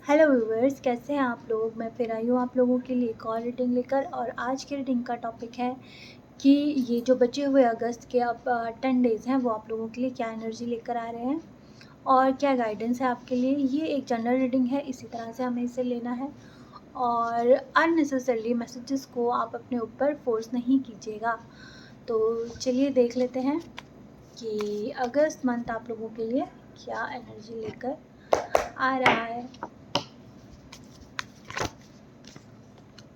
Hello viewers, कैसे हैं आप लोग। मैं फिर आई हूँ आप लोगों के लिए एक और रीडिंग लेकर। और आज की रीडिंग का टॉपिक है कि ये जो बचे हुए अगस्त के अब 10 डेज़ हैं वो आप लोगों के लिए क्या एनर्जी लेकर आ रहे हैं और क्या गाइडेंस है आपके लिए। ये एक जनरल रीडिंग है, इसी तरह से हमें इसे लेना है और अननेसेसरली मैसेजेस को आप अपने ऊपर फोर्स नहीं कीजिएगा। तो चलिए देख लेते हैं कि अगस्त मंथ आप लोगों के लिए क्या एनर्जी लेकर आ रहा है।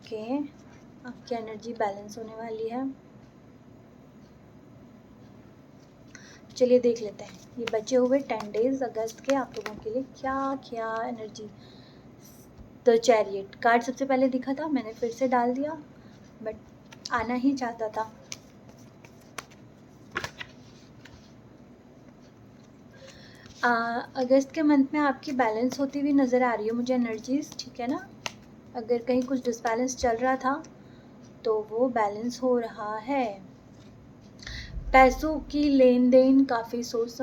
ओके, आपकी एनर्जी बैलेंस होने वाली है। चलिए देख लेते हैं ये बचे हुए 10 डेज अगस्त के आप लोगों के लिए क्या क्या एनर्जी। द चैरियट कार्ड सबसे पहले दिखा था, मैंने फिर से डाल दिया, बट आना ही चाहता था। अगस्त के मंथ में आपकी बैलेंस होती हुई नज़र आ रही है मुझे एनर्जीज, ठीक है ना। अगर कहीं कुछ डिसबैलेंस चल रहा था तो वो बैलेंस हो रहा है। पैसों की लेन देन काफ़ी सोच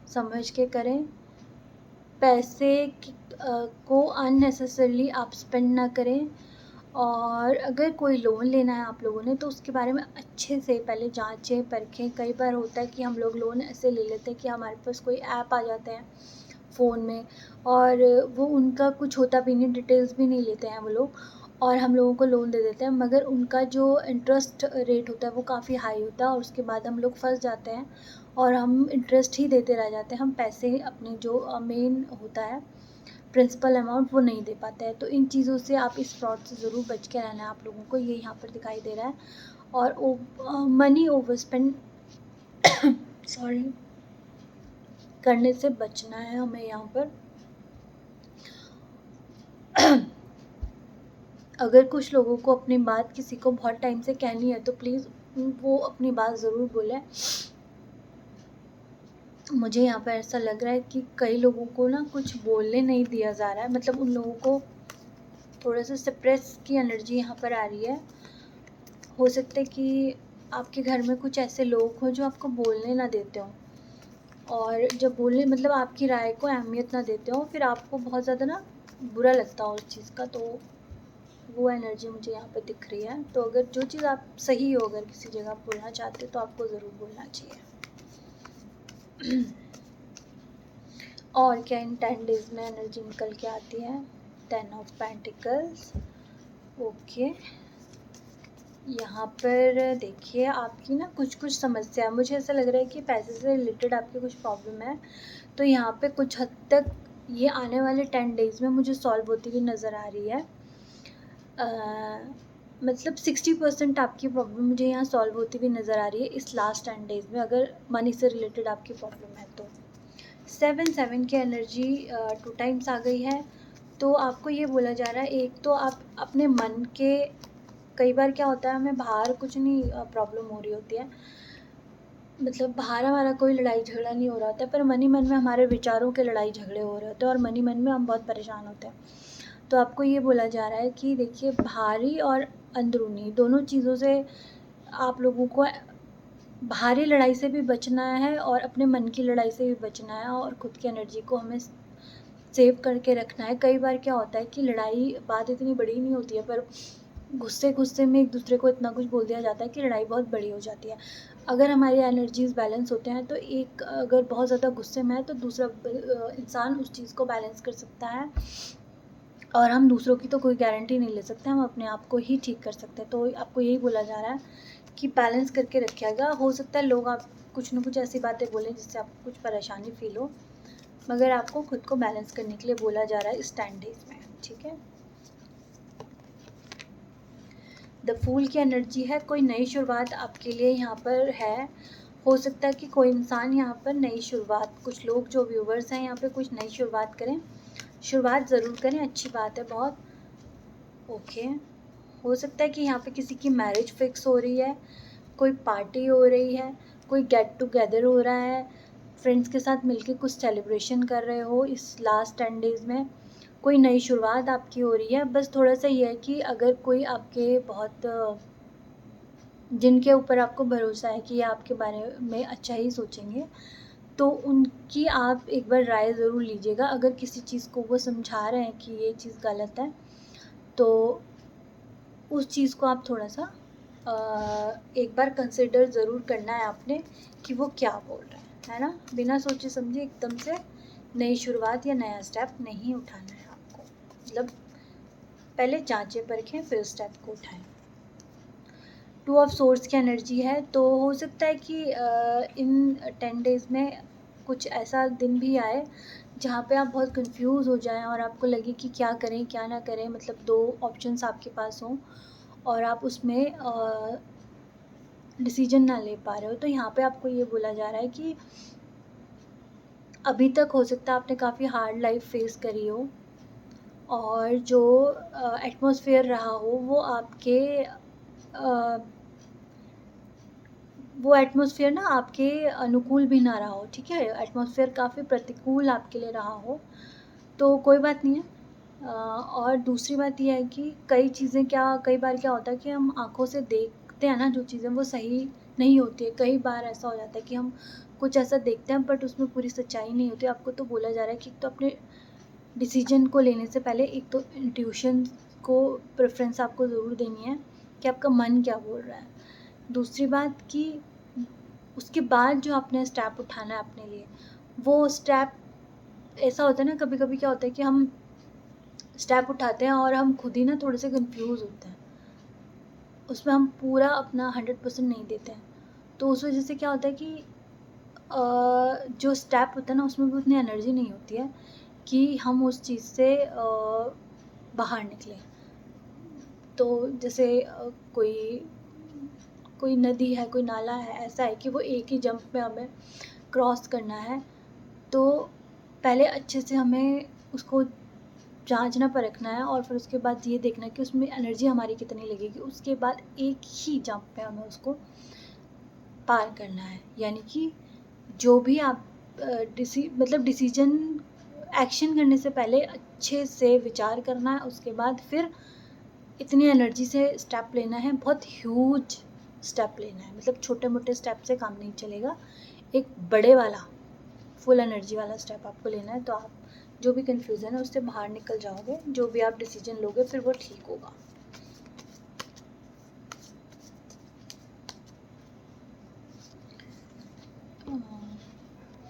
समझ के करें। पैसे को अननेसेसरली आप स्पेंड ना करें। और अगर कोई लोन लेना है आप लोगों ने तो उसके बारे में अच्छे से पहले जांचें परखें। कई बार होता है कि हम लोग लोन ऐसे ले लेते हैं कि हमारे पास कोई ऐप आ जाते हैं फ़ोन में और वो उनका कुछ होता भी नहीं, डिटेल्स भी नहीं लेते हैं वो लोग और हम लोगों को लोन दे देते हैं, मगर उनका जो इंटरेस्ट रेट होता है वो काफ़ी हाई होता है और उसके बाद हम लोग फंस जाते हैं और हम इंटरेस्ट ही देते रह जाते हैं। हम पैसे अपने जो मेन होता है प्रिंसिपल अमाउंट वो नहीं दे पाते हैं। तो इन चीज़ों से आप इस फ्रॉड से ज़रूर बच के रहना है आप लोगों को, ये यहाँ पर दिखाई दे रहा है। और मनी ओवर स्पेंड सॉरी करने से बचना है हमें यहाँ पर। अगर कुछ लोगों को अपनी बात किसी को बहुत टाइम से कहनी है तो प्लीज़ वो अपनी बात ज़रूर बोलें। मुझे यहाँ पर ऐसा लग रहा है कि कई लोगों को ना कुछ बोलने नहीं दिया जा रहा है, मतलब उन लोगों को थोड़ा सा सप्रेस की एनर्जी यहाँ पर आ रही है। हो सकता है कि आपके घर में कुछ ऐसे लोग हों जो आपको बोलने ना देते हों और जब बोलने मतलब आपकी राय को अहमियत ना देते हों, फिर आपको बहुत ज़्यादा ना बुरा लगता हो उस चीज़ का। तो वो एनर्जी मुझे यहाँ पे दिख रही है। तो अगर जो चीज़ आप सही हो, अगर किसी जगह बोलना चाहते हो तो आपको ज़रूर बोलना चाहिए। और क्या इन 10 डेज़ में एनर्जी निकल के आती है। 10 ऑफ पेंटिकल्स। ओके, यहाँ पर देखिए आपकी ना कुछ समस्या, मुझे ऐसा लग रहा है कि पैसे से रिलेटेड आपकी कुछ प्रॉब्लम है। तो यहाँ पे कुछ हद तक ये आने वाले 10 डेज़ में मुझे सॉल्व होती हुई नज़र आ रही है। मतलब 60% आपकी प्रॉब्लम मुझे यहाँ सॉल्व होती हुई नज़र आ रही है इस लास्ट 10 डेज़ में, अगर मनी से रिलेटेड आपकी प्रॉब्लम है तो। 7 की एनर्जी 2 टाइम्स आ गई है। तो आपको ये बोला जा रहा है, एक तो आप अपने मन के, कई बार क्या होता है हमें बाहर कुछ नहीं प्रॉब्लम हो रही होती है, मतलब बाहर हमारा कोई लड़ाई झगड़ा नहीं हो रहा होता है, पर मन ही मन में हमारे विचारों के लड़ाई झगड़े हो रहे होते हैं और मन ही मन में हम बहुत परेशान होते हैं। तो आपको ये बोला जा रहा है कि देखिए बाहरी और अंदरूनी दोनों चीज़ों से आप लोगों को बाहरी लड़ाई से भी बचना है और अपने मन की लड़ाई से भी बचना है और खुद की एनर्जी को हमें सेव करके रखना है। कई बार क्या होता है कि लड़ाई बात इतनी बड़ी नहीं होती है, पर गुस्से में एक दूसरे को इतना कुछ बोल दिया जाता है कि लड़ाई बहुत बड़ी हो जाती है। अगर हमारी एनर्जीज़ बैलेंस होते हैं तो एक अगर बहुत ज़्यादा गुस्से में है तो दूसरा इंसान उस चीज़ को बैलेंस कर सकता है और हम दूसरों की तो कोई गारंटी नहीं ले सकते, हम अपने आप को ही ठीक कर सकते हैं। तो आपको यही बोला जा रहा है कि बैलेंस करके रखिएगा। हो सकता है लोग आप कुछ ना कुछ ऐसी बातें बोलें जिससे आपको कुछ परेशानी फ़ील हो, मगर आपको खुद को बैलेंस करने के लिए बोला जा रहा है इस 10 डेज़ में, ठीक है। द फूल की एनर्जी है, कोई नई शुरुआत आपके लिए यहाँ पर है। हो सकता है कि कोई इंसान यहाँ पर नई शुरुआत, कुछ लोग जो व्यूवर्स हैं यहाँ पे कुछ नई शुरुआत करें, शुरुआत ज़रूर करें, अच्छी बात है बहुत। ओके, हो सकता है कि यहाँ पे किसी की मैरिज फिक्स हो रही है, कोई पार्टी हो रही है, कोई गेट टुगेदर हो रहा है, फ्रेंड्स के साथ मिलके कुछ सेलिब्रेशन कर रहे हो इस लास्ट 10 डेज़ में। कोई नई शुरुआत आपकी हो रही है। बस थोड़ा सा ये है कि अगर कोई आपके बहुत जिनके ऊपर आपको भरोसा है कि ये आपके बारे में अच्छा ही सोचेंगे, तो उनकी आप एक बार राय ज़रूर लीजिएगा। अगर किसी चीज़ को वो समझा रहे हैं कि ये चीज़ गलत है, तो उस चीज़ को आप थोड़ा सा एक बार कंसिडर ज़रूर करना है आपने कि वो क्या बोल रहे है ना। बिना सोचे समझे एकदम से नई शुरुआत या नया स्टेप नहीं उठाना है आपको, मतलब पहले जांचें परखें फिर स्टेप को उठाएं। 2 ऑफ सोर्स की एनर्जी है, तो हो सकता है कि इन 10 डेज़ में कुछ ऐसा दिन भी आए जहाँ पे आप बहुत कंफ्यूज हो जाएं और आपको लगे कि क्या करें क्या ना करें, मतलब 2 ऑप्शंस आपके पास हों और आप उसमें डिसीजन ना ले पा रहे हो। तो यहाँ पे आपको ये बोला जा रहा है कि अभी तक हो सकता है आपने काफ़ी हार्ड लाइफ फेस करी हो और जो एटमॉस्फेयर रहा हो वो आपके वो एटमॉस्फेयर ना आपके अनुकूल भी ना रहा हो, ठीक है। एटमॉस्फेयर काफ़ी प्रतिकूल आपके लिए रहा हो, तो कोई बात नहीं है। और दूसरी बात ये है कि कई बार क्या होता है कि हम आँखों से देखते हैं ना जो चीज़ें, वो सही नहीं होती है। कई बार ऐसा हो जाता है कि हम कुछ ऐसा देखते हैं बट उसमें पूरी सच्चाई नहीं होती। आपको तो बोला जा रहा है कि एक तो अपने डिसीजन को लेने से पहले एक तो इंट्यूशन को प्रेफरेंस आपको ज़रूर देनी है कि आपका मन क्या बोल रहा है। दूसरी बात कि उसके बाद जो आपने स्टेप उठाना है अपने लिए, वो स्टेप ऐसा होता है ना, कभी कभी क्या होता है कि हम स्टेप उठाते हैं और हम खुद ही ना थोड़े से कंफ्यूज होते हैं, उसमें हम पूरा अपना 100% नहीं देते हैं। तो उस वजह से क्या होता है कि जो स्टेप होता है ना उसमें भी उतनी एनर्जी नहीं होती है कि हम उस चीज़ से बाहर निकलें। तो जैसे कोई नदी है, कोई नाला है, ऐसा है कि वो एक ही जंप में हमें क्रॉस करना है, तो पहले अच्छे से हमें उसको जांचना परखना है और फिर उसके बाद ये देखना है कि उसमें एनर्जी हमारी कितनी लगेगी। उसके बाद एक ही जंप पे हमें उसको पार करना है। यानी कि जो भी आप डिसीजन एक्शन करने से पहले अच्छे से विचार करना है, उसके बाद फिर इतनी एनर्जी से स्टेप लेना है, बहुत ह्यूज स्टेप लेना है। मतलब छोटे मोटे स्टेप से काम नहीं चलेगा, एक बड़े वाला फुल एनर्जी वाला स्टेप आपको लेना है। तो आप जो भी कन्फ्यूज़न है उससे बाहर निकल जाओगे, जो भी आप डिसीजन लोगे फिर वो ठीक होगा।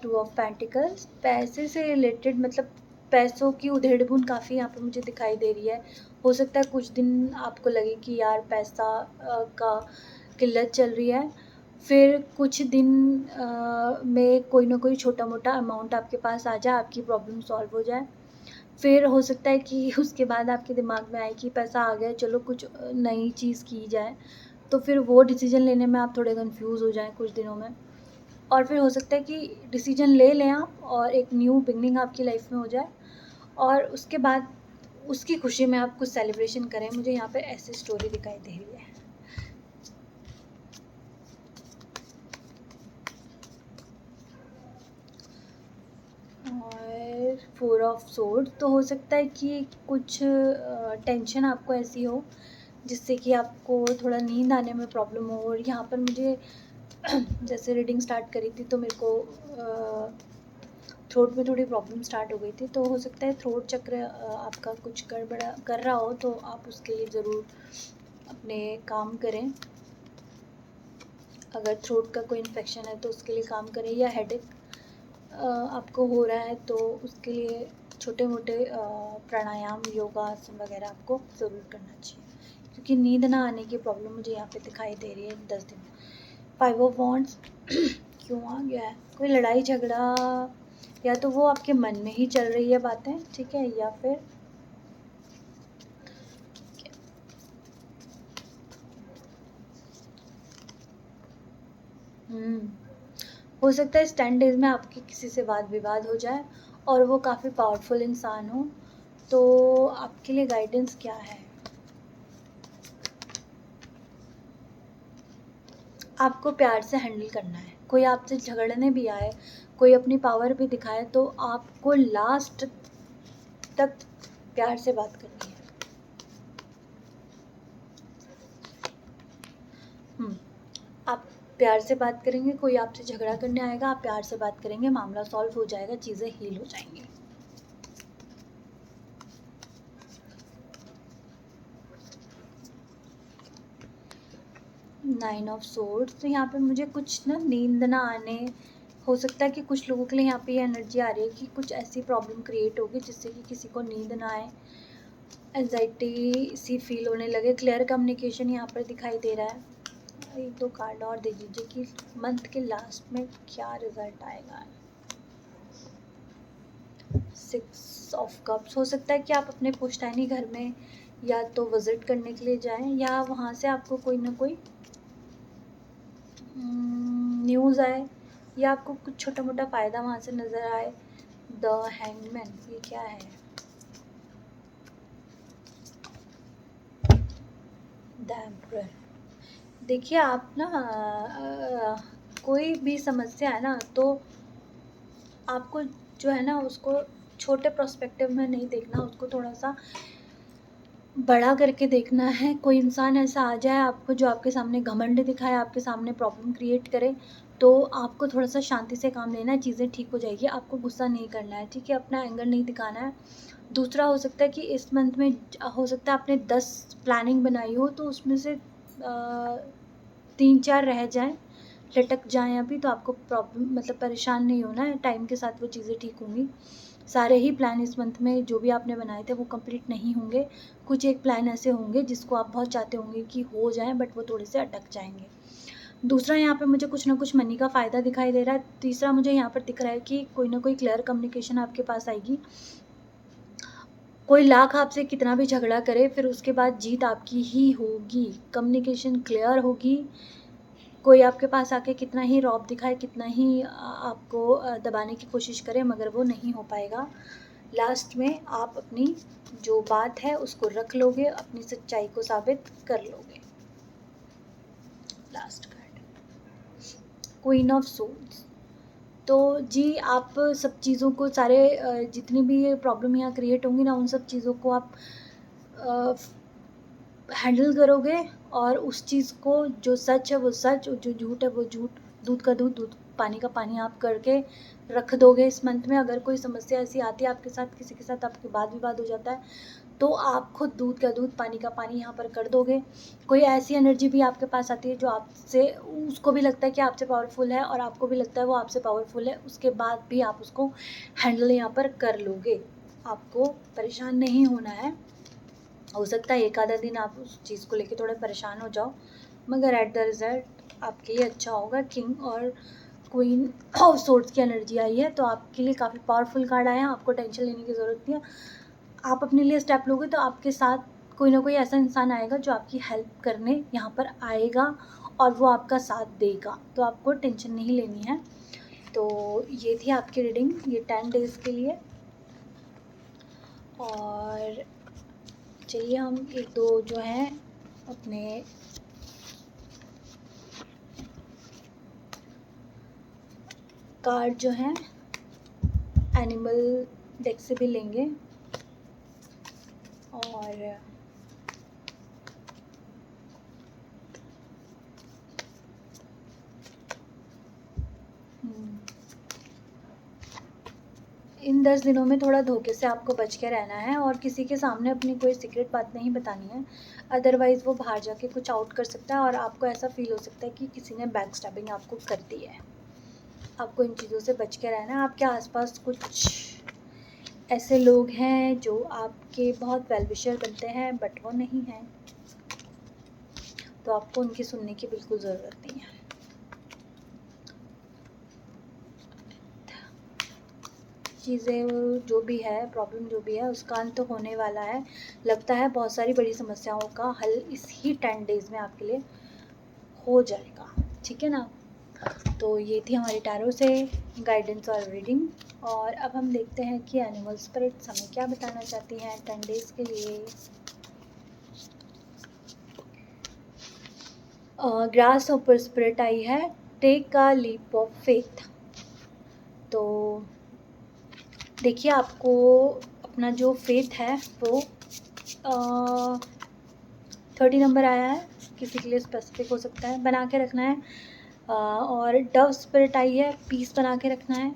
टू ऑफ पेंटिकल्स, पैसे से रिलेटेड, मतलब पैसों की उधेड़-बुन काफ़ी यहाँ पे मुझे दिखाई दे रही है। हो सकता है कुछ दिन आपको लगे कि यार पैसा का किल्लत चल रही है, फिर कुछ दिन में कोई ना कोई छोटा-मोटा अमाउंट आपके पास आ जाए, आपकी प्रॉब्लम सॉल्व हो जाए। फिर हो सकता है कि उसके बाद आपके दिमाग में आए कि पैसा आ गया, चलो कुछ नई चीज़ की जाए, तो फिर वो डिसीजन लेने में आप थोड़े कन्फ्यूज़ हो जाएँ कुछ दिनों में। और फिर हो सकता है कि डिसीजन ले लें आप और एक न्यू बिगनिंग आपकी लाइफ में हो जाए और उसके बाद उसकी खुशी में आप कुछ सेलिब्रेशन करें। मुझे यहाँ पे ऐसी स्टोरी दिखाई दे रही है। और 4 ऑफ सोर्ड्स, तो हो सकता है कि कुछ टेंशन आपको ऐसी हो जिससे कि आपको थोड़ा नींद आने में प्रॉब्लम हो। और यहाँ पर मुझे जैसे रीडिंग स्टार्ट करी थी तो मेरे को थ्रोट में थोड़ी प्रॉब्लम स्टार्ट हो गई थी, तो हो सकता है थ्रोट चक्र आपका कुछ गड़बड़ा कर रहा हो, तो आप उसके लिए ज़रूर अपने काम करें। अगर थ्रोट का कोई इन्फेक्शन है तो उसके लिए काम करें, या हेडेक आपको हो रहा है तो उसके लिए छोटे मोटे प्राणायाम, योगा आसन वगैरह आपको ज़रूर करना चाहिए, क्योंकि नींद ना आने की प्रॉब्लम मुझे यहाँ पे दिखाई दे रही है 10 दिन। 5 ऑफ वॉन्ड्स क्यों आ गया है? कोई लड़ाई झगड़ा, या तो वो आपके मन में ही चल रही है बातें, ठीक है, या फिर हो सकता है इस 10 डेज़ में आपके किसी से वाद विवाद हो जाए और वो काफ़ी पावरफुल इंसान हो। तो आपके लिए गाइडेंस क्या है? आपको प्यार से हैंडल करना है। कोई आपसे झगड़ने भी आए, कोई अपनी पावर भी दिखाए, तो आपको लास्ट तक प्यार से बात करनी है। आप प्यार से बात करेंगे, कोई आपसे झगड़ा करने आएगा, आप प्यार से बात करेंगे, मामला सॉल्व हो जाएगा, चीज़ें हील हो जाएंगी। नाइन ऑफ सोर्ड्स, तो यहाँ पे मुझे कुछ ना नींद ना आने, हो सकता है कि कुछ लोगों के लिए यहाँ पे ये एनर्जी आ रही है कि कुछ ऐसी प्रॉब्लम क्रिएट होगी जिससे कि किसी को नींद ना आए, एंजाइटी सी फील होने लगे। क्लियर कम्युनिकेशन यहाँ पर दिखाई दे रहा है। एक दो कार्ड और दे दीजिए कि मंथ के लास्ट में क्या रिजल्ट आएगा। सिक्स ऑफ कप्स, हो सकता है कि आप अपने पुश्तैनी घर में या तो विज़िट करने के लिए जाएं या वहाँ से आपको कोई ना कोई न्यूज़ आए या आपको कुछ छोटा मोटा फ़ायदा वहाँ से नज़र आए। द हैंगमैन, ये क्या है? The emperor. देखिए आप ना कोई भी समस्या है ना तो आपको जो है ना उसको छोटे पर्सपेक्टिव में नहीं देखना, उसको थोड़ा सा बड़ा करके देखना है। कोई इंसान ऐसा आ जाए आपको जो आपके सामने घमंड दिखाए, आपके सामने प्रॉब्लम क्रिएट करे, तो आपको थोड़ा सा शांति से काम लेना है, चीज़ें ठीक हो जाएगी। आपको गुस्सा नहीं करना है, ठीक है, अपना एंगर नहीं दिखाना है। दूसरा हो सकता है कि इस मंथ में हो सकता है आपने 10 प्लानिंग बनाई हो तो उसमें से 3-4 रह जाएँ, लटक जाएँ अभी, तो आपको प्रॉब्लम मतलब परेशान नहीं होना है, टाइम के साथ वो चीज़ें ठीक होंगी। सारे ही प्लान इस मंथ में जो भी आपने बनाए थे वो कंप्लीट नहीं होंगे। कुछ एक प्लान ऐसे होंगे जिसको आप बहुत चाहते होंगे कि हो जाएँ, बट वो थोड़े से अटक जाएंगे। दूसरा यहाँ पे मुझे कुछ ना कुछ मनी का फ़ायदा दिखाई दे रहा है। तीसरा मुझे यहाँ पर दिख रहा है कि कोई ना कोई क्लियर कम्युनिकेशन आपके पास आएगी। कोई लाख आपसे कितना भी झगड़ा करे फिर उसके बाद जीत आपकी ही होगी। कम्युनिकेशन क्लियर होगी। कोई आपके पास आके कितना ही रौब दिखाए, कितना ही आपको दबाने की कोशिश करे, मगर वो नहीं हो पाएगा। लास्ट में आप अपनी जो बात है उसको रख लोगे, अपनी सच्चाई को साबित कर लोगे। Last card, queen of souls. तो जी आप सब चीज़ों को सारे जितनी भी ये प्रॉब्लम यहाँ क्रिएट होंगी ना, उन सब चीज़ों को आप हैंडल करोगे और उस चीज़ को जो सच है वो सच और जो झूठ है वो झूठ, दूध का दूध, दूध पानी का पानी आप करके रख दोगे। इस मंथ में अगर कोई समस्या ऐसी आती है आपके साथ, किसी के साथ आपके वाद विवाद हो जाता है, तो आप खुद दूध का दूध पानी का पानी यहाँ पर कर दोगे। कोई ऐसी एनर्जी भी आपके पास आती है जो आपसे, उसको भी लगता है कि आपसे पावरफुल है और आपको भी लगता है वो आपसे पावरफुल है, उसके बाद भी आप उसको हैंडल यहाँ पर कर लोगे। आपको परेशान नहीं होना है। हो सकता है एक आधा दिन आप उस चीज़ को लेके थोड़ा परेशान हो जाओ, मगर एट द रिज़ल्ट आपके लिए अच्छा होगा। किंग और क्वीन ऑफ सोर्ड्स की एनर्जी आई है तो आपके लिए काफ़ी पावरफुल कार्ड आया है। आपको टेंशन लेने की ज़रूरत नहीं है। आप अपने लिए स्टेप लोगे तो आपके साथ कोई ना कोई ऐसा इंसान आएगा जो आपकी हेल्प करने यहाँ पर आएगा और वो आपका साथ देगा, तो आपको टेंशन नहीं लेनी है। तो ये थी आपकी रीडिंग, ये 10 डेज़ के लिए। और चलिए हम एक दो जो हैं अपने कार्ड जो हैं एनिमल डेक से भी लेंगे। और इन 10 दिनों में थोड़ा धोखे से आपको बच के रहना है और किसी के सामने अपनी कोई सीक्रेट बात नहीं बतानी है, अदरवाइज़ वो बाहर जाके कुछ आउट कर सकता है और आपको ऐसा फील हो सकता है कि किसी ने बैक स्टैबिंग आपको कर दी है। आपको इन चीज़ों से बच के रहना है। आपके आसपास कुछ ऐसे लोग हैं जो आपके बहुत वेल विशर बनते हैं बट वो नहीं हैं, तो आपको उनकी सुनने की बिल्कुल ज़रूरत नहीं है। चीज़ें जो भी है, प्रॉब्लम जो भी है, उसका अंत होने वाला है। लगता है बहुत सारी बड़ी समस्याओं का हल इस ही 10 डेज़ में आपके लिए हो जाएगा, ठीक है ना। तो ये थी हमारी टैरो से गाइडेंस और रीडिंग। और अब हम देखते हैं कि एनिमल स्पिरिट्स हमें क्या बताना चाहती हैं 10 डेज़ के लिए। ग्रास ऊपर स्पिरिट आई है, take a leap of faith. तो देखिए आपको अपना जो फेथ है वो 30 नंबर आया है, किसी के लिए स्पेसिफिक हो सकता है, बना के रखना है। और डव स्पिरिट आई है, पीस बना के रखना है।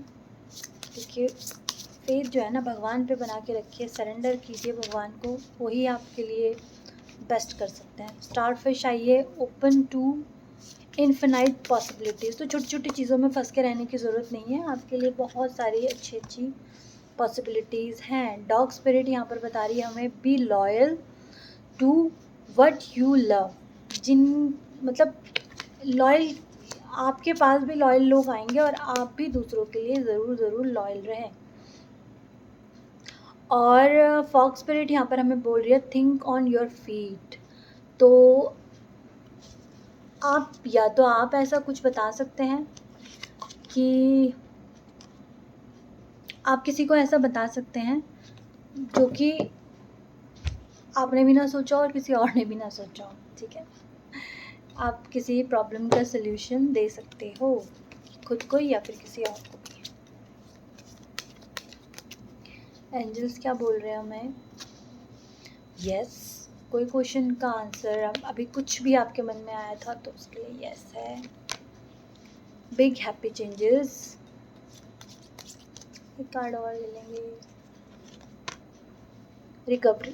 देखिए फेथ जो है ना भगवान पे बना के रखिए, सरेंडर कीजिए भगवान को, वही आपके लिए बेस्ट कर सकते हैं। स्टार फिश आई है, ओपन टू इन्फिनाइट पॉसिबिलिटीज़। तो छोटी छोटी चीज़ों में फंस के रहने की ज़रूरत नहीं है, आपके लिए बहुत सारी अच्छी अच्छी पॉसिबिलिटीज़ हैं। डॉग स्पिरिट यहाँ पर बता रही है हमें, be loyal to what you love. जिन मतलब लॉयल, आपके पास भी लॉयल लोग आएंगे और आप भी दूसरों के लिए ज़रूर ज़रूर लॉयल रहें। और फॉक्स स्पिरिट यहाँ पर हमें बोल रही है, थिंक ऑन योर फीट। तो आप ऐसा कुछ बता सकते हैं कि आप किसी को ऐसा बता सकते हैं जो कि आपने भी ना सोचा और किसी और ने भी ना सोचा हो, ठीक है। आप किसी प्रॉब्लम का सल्यूशन दे सकते हो, खुद को या फिर किसी और को भी। एंजल्स क्या बोल रहे हैं हमें? यस, कोई क्वेश्चन का आंसर अभी कुछ भी आपके मन में आया था तो उसके लिए यस है। बिग हैप्पी चेंजेस, एक कार्ड और ले लेंगे। रिकवरी,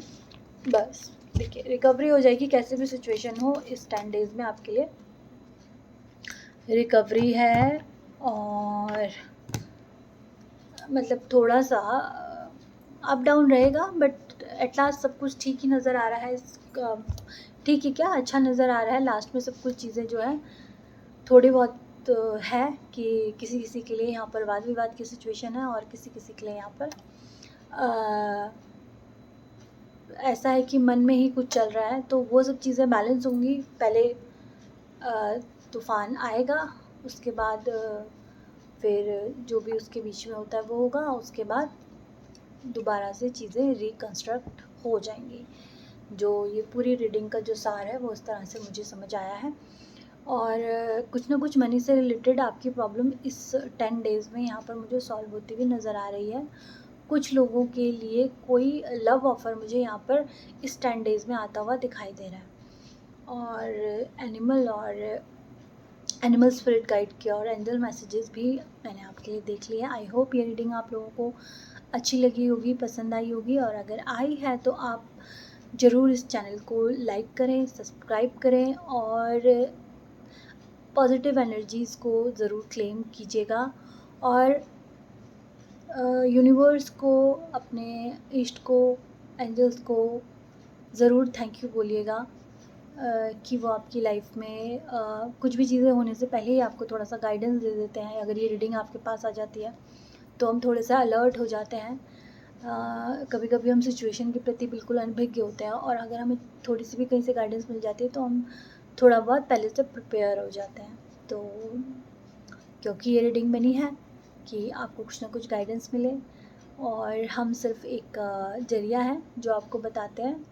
बस देखिए रिकवरी हो जाएगी, कैसे भी सिचुएशन हो इस 10 डेज में आपके लिए रिकवरी है। और मतलब थोड़ा सा अप डाउन रहेगा बट एट लास्ट सब कुछ ठीक ही नज़र आ रहा है। ठीक ही क्या, अच्छा नज़र आ रहा है। लास्ट में सब कुछ चीज़ें जो है थोड़ी बहुत है कि किसी किसी के लिए यहाँ पर वाद विवाद की सिचुएशन है और किसी किसी के लिए यहाँ पर ऐसा है कि मन में ही कुछ चल रहा है, तो वो सब चीज़ें बैलेंस होंगी। पहले तूफ़ान आएगा, उसके बाद फिर जो भी उसके बीच में होता है वो होगा, उसके बाद दोबारा से चीज़ें रिकन्स्ट्रक्ट हो जाएंगी। जो ये पूरी रीडिंग का जो सार है वो इस तरह से मुझे समझ आया है। और कुछ ना कुछ मनी से रिलेटेड आपकी प्रॉब्लम इस 10 डेज़ में यहाँ पर मुझे सॉल्व होती हुई नज़र आ रही है। कुछ लोगों के लिए कोई लव ऑफ़र मुझे यहाँ पर इस 10 डेज़ में आता हुआ दिखाई दे रहा है। और एनिमल स्पिरिट गाइड के और एंजल मैसेजेस भी मैंने आपके लिए देख लिए। आई होप ये रीडिंग आप लोगों को अच्छी लगी होगी, पसंद आई होगी। और अगर आई है तो आप ज़रूर इस चैनल को लाइक करें, सब्सक्राइब करें और पॉजिटिव एनर्जीज़ को ज़रूर क्लेम कीजिएगा। और यूनिवर्स को, अपने इष्ट को, एंजल्स को ज़रूर थैंक यू बोलिएगा कि वो आपकी लाइफ में कुछ भी चीज़ें होने से पहले ही आपको थोड़ा सा गाइडेंस दे देते हैं। अगर ये रीडिंग आपके पास आ जाती है तो हम थोड़े सा अलर्ट हो जाते हैं। कभी कभी हम सिचुएशन के प्रति बिल्कुल अनभिज्ञ होते हैं और अगर हमें थोड़ी सी भी कहीं से गाइडेंस मिल जाती है तो हम थोड़ा बहुत पहले से प्रिपेयर हो जाते हैं। तो क्योंकि ये रीडिंग बनी है कि आपको कुछ ना कुछ गाइडेंस मिले और हम सिर्फ एक जरिया है जो आपको बताते हैं,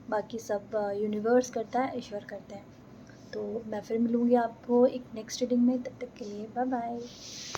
बाकी सब यूनिवर्स करता है, ईश्वर करते हैं। तो मैं फिर मिलूँगी आपको एक नेक्स्ट रीडिंग में, तब तक के लिए बाय बाय।